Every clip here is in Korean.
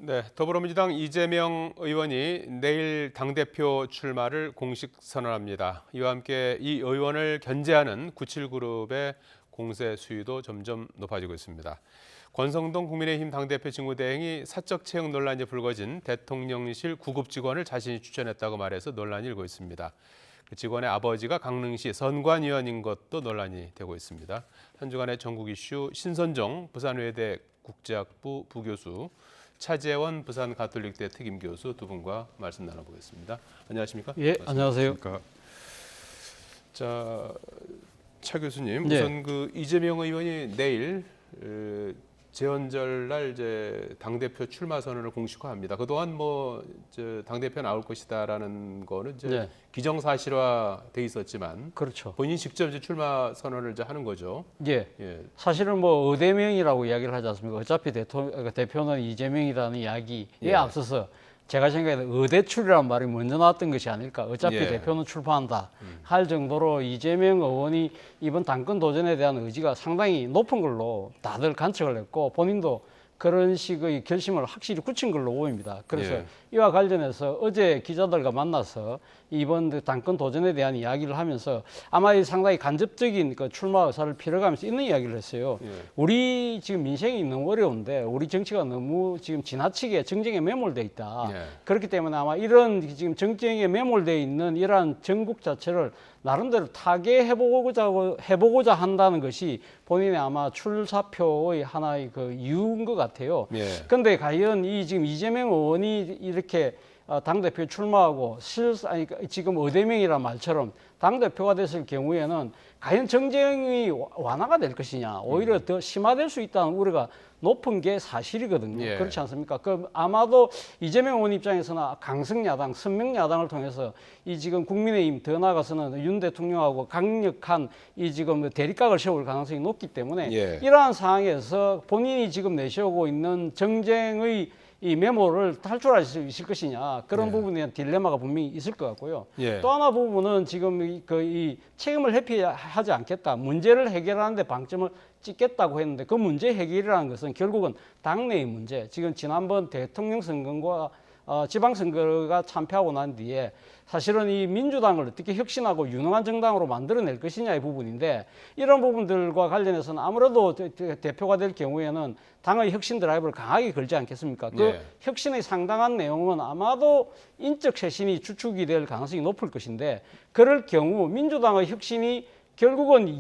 네, 더불어민주당 이재명 의원이 내일 당대표 출마를 공식 선언합니다. 이와 함께 이 의원을 견제하는 97그룹의 공세 수위도 점점 높아지고 있습니다. 권성동 국민의힘 당대표 직무대행이 사적 채용 논란이 불거진 대통령실 구급 직원을 자신이 추천했다고 말해서 논란이 일고 있습니다. 그 직원의 아버지가 강릉시 선관위원인 것도 논란이 되고 있습니다. 한 주간의 전국 이슈 신선정 부산외대 국제학부 부교수, 차재원 부산 가톨릭대 특임교수 두 분과 말씀 나눠보겠습니다. 안녕하십니까? 예, 안녕하세요. 자, 차 교수님, 네. 우선 그 이재명 의원이 내일 재헌절 이제 당대표 출마 선언을 공식화합니다. 그동안 당대표 나올 것이다라는 거는 이제 네. 기정사실화돼 있었지만, 그렇죠. 본인이 직접 이제 출마 선언을 이제 하는 거죠. 예. 예. 사실은 의대명이라고 이야기를 하지 않습니까? 어차피 대표는 이재명이라는 이야기에 예. 앞서서 제가 생각에는 의대출이라는 말이 먼저 나왔던 것이 아닐까. 어차피 예. 대표는 출마한다 할 정도로 이재명 의원이 이번 당권 도전에 대한 의지가 상당히 높은 걸로 다들 관측을 했고 본인도 그런 식의 결심을 확실히 굳힌 걸로 보입니다. 그래서 예. 이와 관련해서 어제 기자들과 만나서 이번 당권 도전에 대한 이야기를 하면서 아마 상당히 간접적인 그 출마 의사를 피력하면서 있는 이야기를 했어요. 예. 우리 지금 민생이 너무 어려운데 우리 정치가 너무 지금 지나치게 정쟁에 매몰돼 있다. 예. 그렇기 때문에 아마 이런 지금 정쟁에 매몰돼 있는 이러한 전국 자체를 나름대로 타개해보고자 한다는 것이 본인의 아마 출사표의 하나의 그 이유인 것 같아요. 그런데 예. 과연 지금 이재명 의원이 이렇게 당대표 출마하고 지금 의대명이란 말처럼 당대표가 됐을 경우에는 과연 정쟁이 완화가 될 것이냐, 오히려 더 심화될 수 있다는 우려가 높은 게 사실이거든요. 예. 그렇지 않습니까? 아마도 이재명 의원 입장에서는 강성야당, 선명야당을 통해서 이 지금 국민의힘 더 나아가서는 윤 대통령하고 강력한 이 지금 대립각을 세울 가능성이 높기 때문에 예. 이러한 상황에서 본인이 지금 내세우고 있는 정쟁의 이 메모를 탈출할 수 있을 것이냐 그런 예. 부분에 대한 딜레마가 분명히 있을 것 같고요. 예. 또 하나 부분은 지금 이 책임을 회피하지 않겠다. 문제를 해결하는 데 방점을 찍겠다고 했는데 그 문제 해결이라는 것은 결국은 당내의 문제. 지금 지난번 대통령 선거와 지방선거가 참패하고 난 뒤에 사실은 이 민주당을 어떻게 혁신하고 유능한 정당으로 만들어낼 것이냐의 부분인데 이런 부분들과 관련해서는 아무래도 대표가 될 경우에는 당의 혁신 드라이브를 강하게 걸지 않겠습니까? 그 예. 혁신의 상당한 내용은 아마도 인적 쇄신이 주축이 될 가능성이 높을 것인데 그럴 경우 민주당의 혁신이 결국은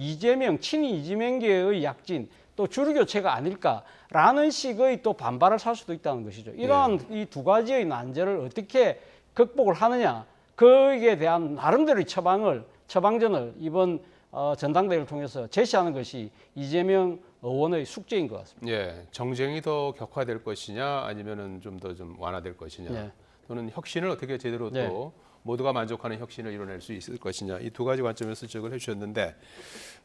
친이 이재명계의 약진 또 주류교체가 아닐까라는 식의 또 반발을 살 수도 있다는 것이죠. 이러한 이 두 가지의 난제를 어떻게 극복을 하느냐 거기에 대한 나름대로의 처방전을 이번 전당대회를 통해서 제시하는 것이 이재명 의원의 숙제인 것 같습니다. 예, 정쟁이 더 격화될 것이냐 아니면은 좀 더 완화될 것이냐 예. 또는 혁신을 어떻게 제대로 네. 또 모두가 만족하는 혁신을 이뤄낼 수 있을 것이냐 이 두 가지 관점에서 지적을 해주셨는데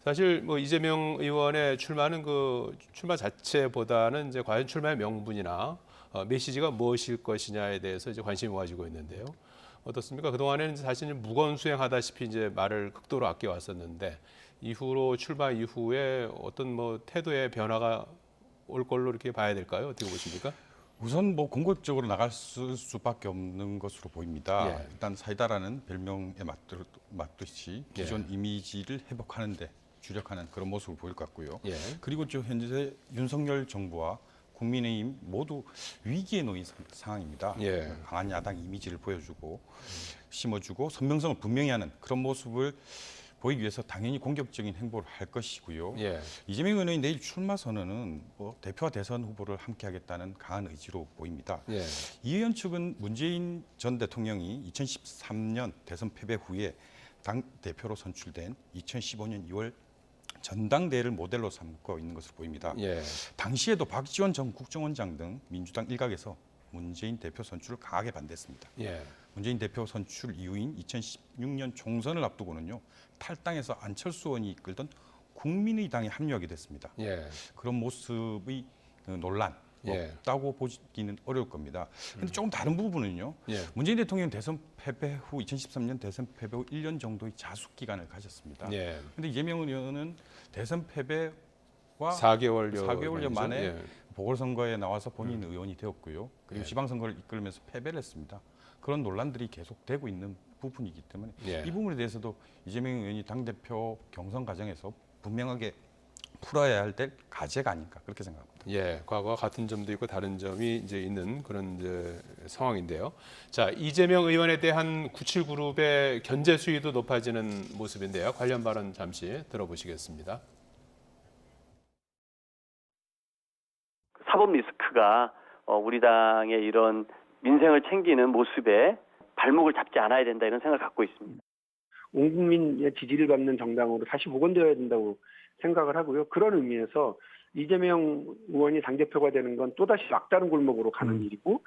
사실 이재명 의원의 출마는 그 출마 자체보다는 이제 과연 출마의 명분이나 메시지가 무엇일 것이냐에 대해서 이제 관심이 모아지고 있는데요. 어떻습니까? 그동안에는 자신이 무건 수행하다시피 이제 말을 극도로 아껴왔었는데 이후로 출마 이후에 어떤 태도의 변화가 올 걸로 이렇게 봐야 될까요? 어떻게 보십니까? 우선 공격적으로 나갈 수밖에 없는 것으로 보입니다. 예. 일단 사이다라는 별명에 맞듯이 기존 이미지를 회복하는 데 주력하는 그런 모습을 보일 것 같고요. 예. 그리고 현재 윤석열 정부와 국민의힘 모두 위기에 놓인 상황입니다. 예. 강한 야당 이미지를 보여주고 심어주고 선명성을 분명히 하는 그런 모습을 보이기 위해서 당연히 공격적인 행보를 할 것이고요. 예. 이재명 의원의 내일 출마 선언은 대표와 대선 후보를 함께하겠다는 강한 의지로 보입니다. 예. 이 의원 측은 문재인 전 대통령이 2013년 대선 패배 후에 당 대표로 선출된 2015년 2월 전당대회를 모델로 삼고 있는 것으로 보입니다. 예. 당시에도 박지원 전 국정원장 등 민주당 일각에서 문재인 대표 선출을 강하게 반대했습니다. 예. 문재인 대표 선출 이후인 2016년 총선을 앞두고는요 탈당해서 안철수 의원이 이끌던 국민의당에 합류하게 됐습니다. 예. 그런 모습의 논란 예. 없다고 보기는 어려울 겁니다. 그런데 조금 다른 부분은요. 예. 문재인 대통령 대선 패배 후 2013년 대선 패배 후 1년 정도의 자숙 기간을 가졌습니다. 그런데 예. 이재명 의원은 대선 패배와 4개월여 4개월여 만에 보궐선거에 나와서 본인 의원이 되었고요. 그리고 지방선거를 이끌면서 패배를 했습니다. 그런 논란들이 계속되고 있는 부분이기 때문에 이 부분에 대해서도 이재명 의원이 당대표 경선 과정에서 분명하게 풀어야 할 때 과제가 아닌가 그렇게 생각합니다. 예, 과거와 같은 점도 있고 다른 점이 이제 있는 그런 이제 상황인데요. 자, 이재명 의원에 대한 97그룹의 견제 수위도 높아지는 모습인데요. 관련 발언 잠시 들어보시겠습니다. 사법 리스크가 우리 당의 이런 민생을 챙기는 모습에 발목을 잡지 않아야 된다 이런 생각을 갖고 있습니다. 온 국민의 지지를 받는 정당으로 다시 복원되어야 된다고 생각을 하고요. 그런 의미에서 이재명 의원이 당대표가 되는 건 또다시 막다른 골목으로 가는 일이고.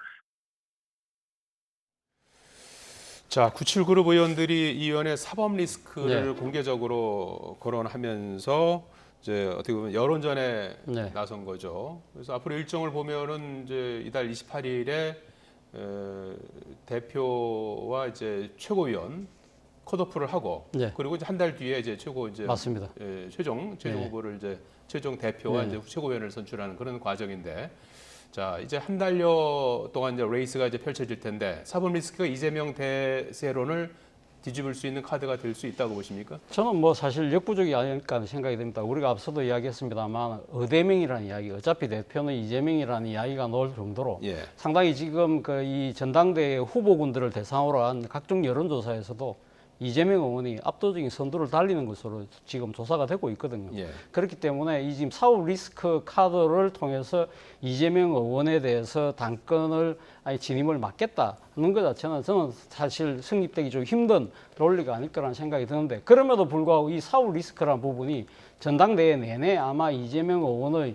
자, 97그룹 의원들이 이 의원의 사법 리스크를 네. 공개적으로 거론하면서 이제 어떻게 보면 여론전에 네. 나선 거죠. 그래서 앞으로 일정을 보면은 이제 이달 28일에 대표와 이제 최고위원 컷오프를 하고 네. 그리고 한 달 뒤에 이제 맞습니다. 최종 네. 후보를 이제 최종 대표와 네. 이제 최고위원을 선출하는 그런 과정인데, 자 이제 한 달여 동안 이제 레이스가 이제 펼쳐질 텐데 사법 리스크가 이재명 대세론을 뒤집을 수 있는 카드가 될 수 있다고 보십니까? 저는 뭐 사실 역부족이 아닐까 하는 생각이 듭니다. 우리가 앞서도 이야기했습니다만 의대명이라는 이야기, 어차피 대표는 이재명이라는 이야기가 나올 정도로 예. 상당히 지금 그 이 전당대회 후보군들을 대상으로 한 각종 여론조사에서도 이재명 의원이 압도적인 선두를 달리는 것으로 지금 조사가 되고 있거든요. 예. 그렇기 때문에 이 지금 사법 리스크 카드를 통해서 이재명 의원에 대해서 당권을 진임을 막겠다는 것 자체는 저는 사실 성립되기 좀 힘든 논리가 아닐 거라는 생각이 드는데, 그럼에도 불구하고 이 사법 리스크라는 부분이 전당대회 내내 아마 이재명 의원의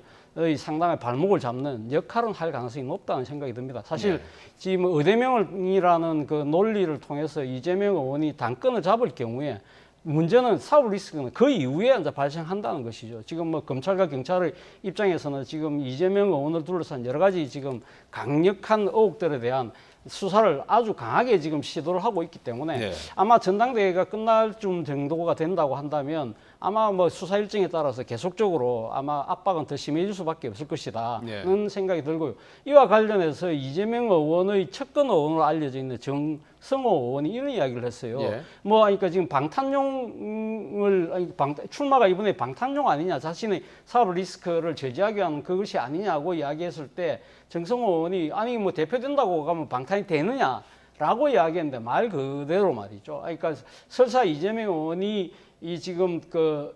상당히 발목을 잡는 역할은 할 가능성이 높다는 생각이 듭니다. 사실 네. 지금 의대명이라는 그 논리를 통해서 이재명 의원이 당권을 잡을 경우에 문제는 사법 리스크는 그 이후에 이제 발생한다는 것이죠. 지금 뭐 검찰과 경찰의 입장에서는 지금 이재명 의원을 둘러싼 여러 가지 지금 강력한 의혹들에 대한 수사를 아주 강하게 지금 시도를 하고 있기 때문에 네. 아마 전당대회가 끝날 쯤 정도가 된다고 한다면 아마 뭐 수사 일정에 따라서 계속적으로 아마 압박은 더 심해질 수밖에 없을 것이다는 생각이 들고요. 이와 관련해서 이재명 의원의 측근 의원으로 알려져 있는 정성호 의원이 이런 이야기를 했어요. 예. 뭐 그러니까 지금 출마가 이번에 방탄용 아니냐, 자신의 사업 리스크를 제지하기 위한 그것이 아니냐고 이야기했을 때 정성호 의원이 아니 뭐 대표된다고 가면 방탄이 되느냐라고 이야기했는데 말 그대로 말이죠. 그러니까 설사 이재명 의원이 이 지금 그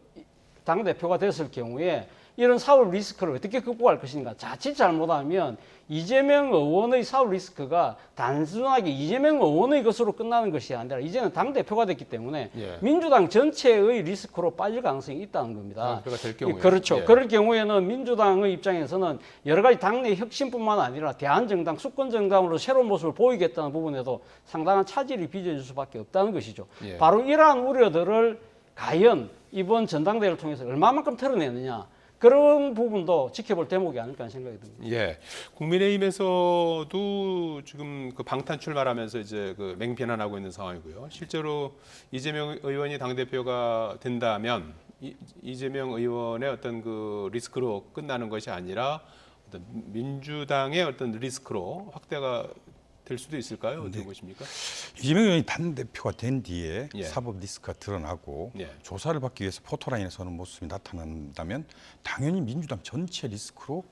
당 대표가 됐을 경우에 이런 사법 리스크를 어떻게 극복할 것인가. 자칫 잘못하면 이재명 의원의 사법 리스크가 단순하게 이재명 의원의 것으로 끝나는 것이 아니라 이제는 당 대표가 됐기 때문에 예. 민주당 전체의 리스크로 빠질 가능성이 있다는 겁니다. 그가 될 경우에. 그렇죠. 예. 그럴 경우에는 민주당의 입장에서는 여러 가지 당내 혁신뿐만 아니라 대한정당, 수권정당으로 새로운 모습을 보이겠다는 부분에도 상당한 차질이 빚어질 수밖에 없다는 것이죠. 예. 바로 이러한 우려들을 과연 이번 전당대회를 통해서 얼마만큼 털어내느냐, 그런 부분도 지켜볼 대목이 아닐까 하는 생각이 듭니다. 예, 국민의힘에서도 지금 그 방탄 출마하면서 이제 그 맹비난하고 있는 상황이고요. 실제로 이재명 의원이 당 대표가 된다면 이재명 의원의 어떤 그 리스크로 끝나는 것이 아니라 어떤 민주당의 어떤 리스크로 확대가 될 수도 있을까요? 어떻게 보십니까? 이재명 의원이 당대표가 된 뒤에 예. 사법 리스크가 드러나고 예. 조사를 받기 위해서 포토라인에 서는 모습이 나타난다면 당연히 민주당 전체 리스크로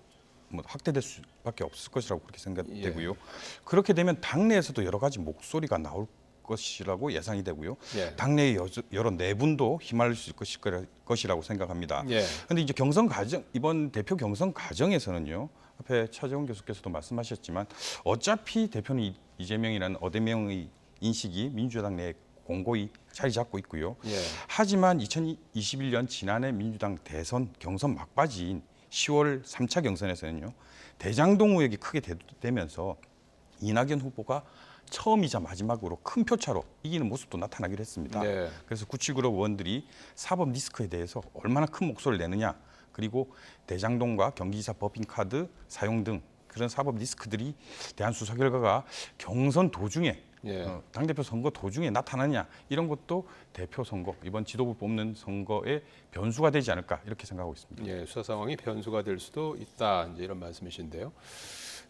뭐 확대될 수밖에 없을 것이라고 그렇게 생각되고요. 그렇게 되면 당내에서도 여러 가지 목소리가 나올 것이라고 예상이 되고요. 예. 당내의 여러 내분도 휘말릴 수 있을 것이라고 생각합니다. 그런데 이제 경선 과정, 이번 대표 경선 과정에서는요. 앞에 차재원 교수께서도 말씀하셨지만 어차피 대표는 이재명이라는 어대명의 인식이 민주당 내에 공고히 자리 잡고 있고요. 예. 하지만 2021년 지난해 민주당 대선 경선 막바지인 10월 3차 경선에서는요. 대장동 의혹이 크게 대두되면서 이낙연 후보가 처음이자 마지막으로 큰 표차로 이기는 모습도 나타나기로 했습니다. 네. 그래서 97그룹 의원들이 사법 리스크에 대해서 얼마나 큰 목소리를 내느냐, 그리고 대장동과 경기지사 법인카드 사용 등 그런 사법 리스크들이 대한 수사 결과가 경선 도중에 예. 당대표 선거 도중에 나타나냐 이런 것도 대표 선거 이번 지도부 뽑는 선거의 변수가 되지 않을까 이렇게 생각하고 있습니다. 예, 수사 상황이 변수가 될 수도 있다. 이제 이런 말씀이신데요.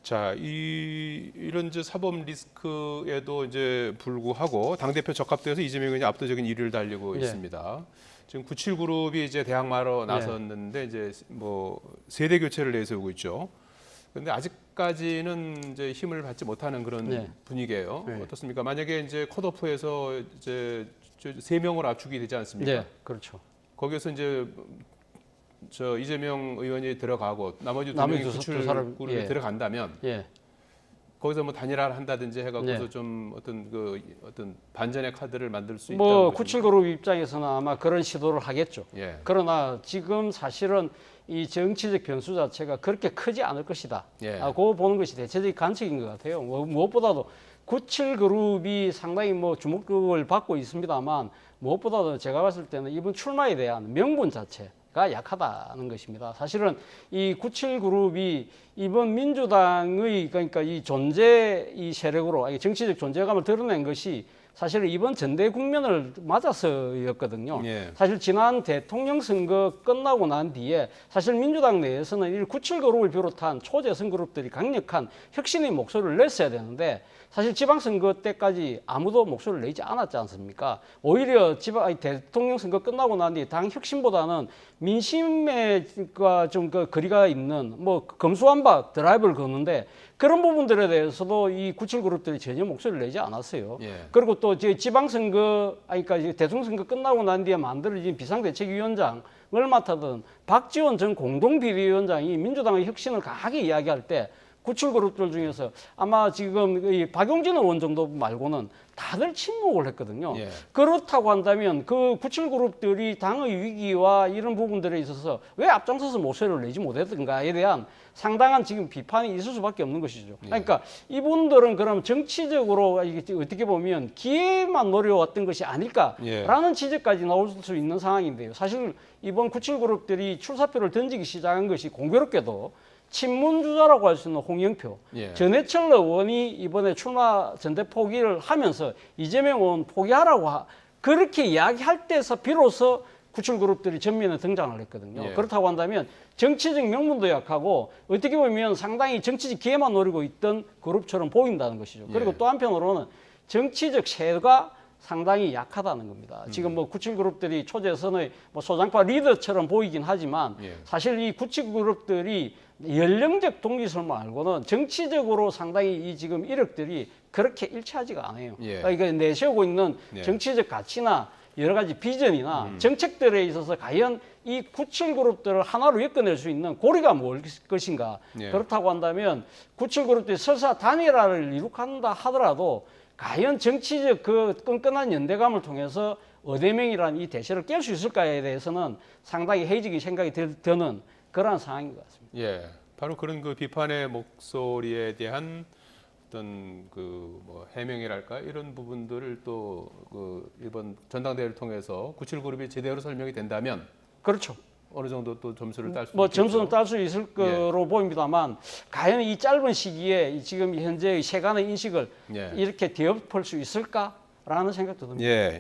자, 이런 이제 사법 리스크에도 이제 불구하고 당 대표 적합도에서 이재명 의원이 압도적인 1위를 달리고 예. 있습니다. 지금 97그룹이 이제 대항마로 나섰는데 이제 뭐 세대 교체를 내세우고 있죠. 그런데 아직까지는 이제 힘을 받지 못하는 그런 네. 분위기예요. 네. 어떻습니까? 만약에 이제 컷오프에서 이제 3명으로 압축이 되지 않습니까? 네, 그렇죠. 거기서 이제 저 이재명 의원이 들어가고 나머지 두 나머지 명이 두 사람, 구출그룹에 예. 들어간다면 예. 거기서 뭐 단일화를 한다든지 해갖고서 네. 좀 어떤 반전의 카드를 만들 수 뭐 있다는 97그룹 입장에서는 아마 그런 시도를 하겠죠. 예. 그러나 지금 사실은 이 정치적 변수 자체가 그렇게 크지 않을 것이다. 예. 그거 보는 것이 대체적인 관측인 것 같아요. 무엇보다도 97그룹이 상당히 뭐 주목을 받고 있습니다만 무엇보다도 제가 봤을 때는 이번 출마에 대한 명분 자체가 약하다는 것입니다. 사실은 이 97그룹이 이번 민주당의 그러니까 이 존재 이 세력으로 정치적 존재감을 드러낸 것이 사실은 이번 전대 국면을 맞아서였거든요. 예. 사실 지난 대통령 선거 끝나고 난 뒤에 사실 민주당 내에서는 이 97그룹을 비롯한 초재선 그룹들이 강력한 혁신의 목소리를 냈어야 되는데 사실 지방선거 때까지 아무도 목소리를 내지 않았지 않습니까? 오히려 대통령 선거 끝나고 난 뒤에 당 혁신보다는 민심과 좀 그 거리가 있는 뭐 검수완박 드라이브를 거는데 그런 부분들에 대해서도 이 97그룹들이 전혀 목소리를 내지 않았어요. 예. 그리고 또 지방선거, 그러니까 대통령 선거 끝나고 난 뒤에 만들어진 비상대책위원장을 맡았던 박지원 전 공동비대위원장이 민주당의 혁신을 강하게 이야기할 때 97그룹들 중에서 아마 지금 이 박용진 의원 정도 말고는 다들 침묵을 했거든요. 예. 그렇다고 한다면 그 97그룹들이 당의 위기와 이런 부분들에 있어서 왜 앞장서서 목소리를 내지 못했던가에 대한 상당한 지금 비판이 있을 수밖에 없는 것이죠. 그러니까 이분들은 그럼 정치적으로 이게 어떻게 보면 기회만 노려왔던 것이 아닐까라는 지적까지 나올 수 있는 상황인데요. 사실 이번 97그룹들이 출사표를 던지기 시작한 것이 공교롭게도 친문주자라고 할 수 있는 홍영표, 예. 전해철 의원이 이번에 출마 전대 포기를 하면서 이재명 의원 포기하라고 그렇게 이야기할 때서 비로소 97그룹들이 전면에 등장을 했거든요. 예. 그렇다고 한다면 정치적 명분도 약하고 어떻게 보면 상당히 정치적 기회만 노리고 있던 그룹처럼 보인다는 것이죠. 그리고 예. 또 한편으로는 정치적 세가 상당히 약하다는 겁니다. 지금 뭐 97그룹들이 초재선의 뭐 소장파 리더처럼 보이긴 하지만 예. 사실 이 97그룹들이 연령적 동기설 말고는 정치적으로 상당히 이 지금 이력들이 그렇게 일치하지가 않아요. 예. 그러니까 내세우고 있는 예. 정치적 가치나 여러 가지 비전이나 정책들에 있어서 과연 이 97그룹들을 하나로 엮어낼 수 있는 고리가 뭘 것인가. 예. 그렇다고 한다면 97그룹들이 설사 단일화를 이룩한다 하더라도 과연 정치적 그 끈끈한 연대감을 통해서 어대명이라는 이 대세를 깰 수 있을까에 대해서는 상당히 회의적인 생각이 드는 그러한 상황인 것 같습니다. 예, 바로 그런 그 비판의 목소리에 대한 어떤 그 뭐 해명이랄까 이런 부분들을 또 그 이번 전당대회를 통해서 97그룹이 제대로 설명이 된다면 그렇죠. 어느 정도 또 점수를 딸 수 뭐 있겠죠. 점수는 딸 수 있을 거로 보입니다만 과연 이 짧은 시기에 지금 현재의 세간의 인식을 예. 이렇게 뒤엎을 수 있을까라는 생각도 듭니다. 예,